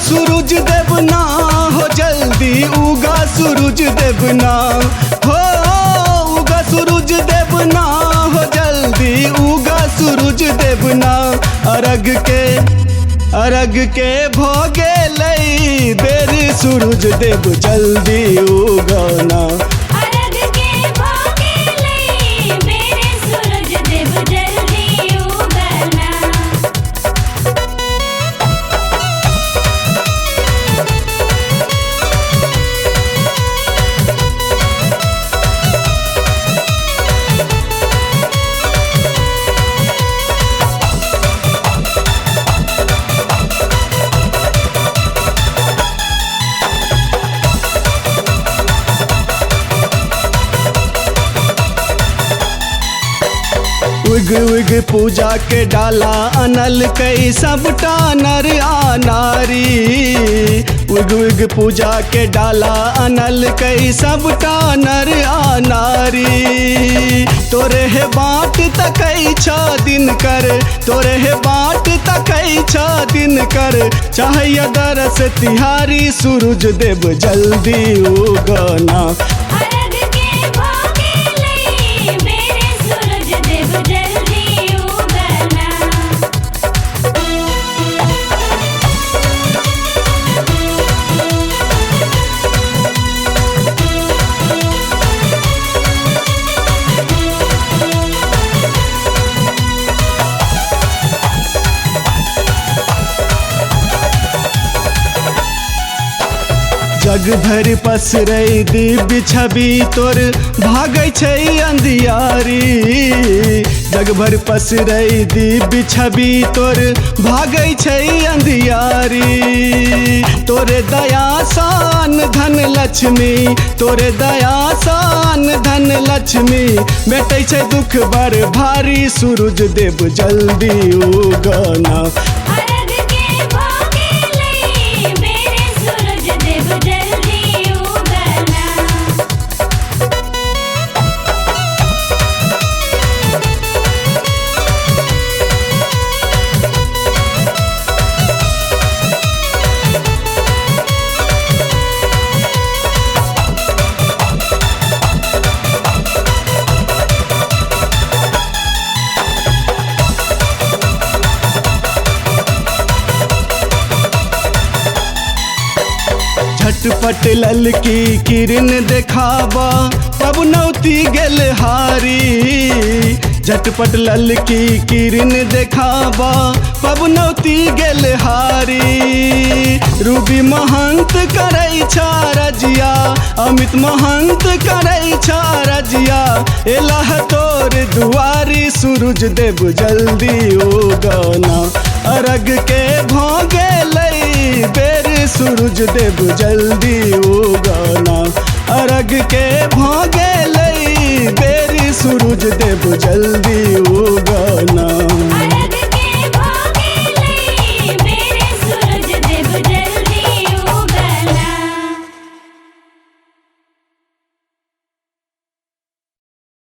सूरज देवना हो जल्दी उगा सूरज देवना हो उगा सूरज देवना हो जल्दी उगा सूरज देवना अरग के भोगे लई बेर सूरज देव जल्दी उगाना अरग के भोगे लई मेरे सूरज देव जल्दी उगना। उग उग पूजा के डाला अनल कई सबटा नर आ नारी उग उग पूजा के डाला अनल कई सबटा नर आ नारी तोरे हे बाट तकई छ दिन कर तोरे हे बाट तकई छ दिन कर चाहिए दरस तिहारी सूरज देव जल्दी उगना अरग के भोगे लई मेरे सूरज देव जल्दी उगना। जग भर पसरै दिव्य छवि तोर भागै छै अंधियारी जग भर पसरै दिव्य छवि तोर भागै छै अंधियारी तोरे दया सान धन लक्ष्मी तोरे दया सान धन लक्ष्मी बेटै छै दुख बड़ भारी सूरज देव जल्दी उगना अरग के भोगे लई मेरे सूरज देव जल्दी उगना। झटपट ललकी किरण देखाबा पवनौती गेल हारी झटपट ललकी किरण देखाबा पवनौती गेल हारी रूबी महंत करै छ रजिया अमित महंत करै छ रजिया एलाह तोर दुआरी सूरज देव जल्दी उगना अरग के भोगे लई बेर सूरज देव जल्दी उगना अरग के भोगे लई बेर सूरज देव जल्दी उगना।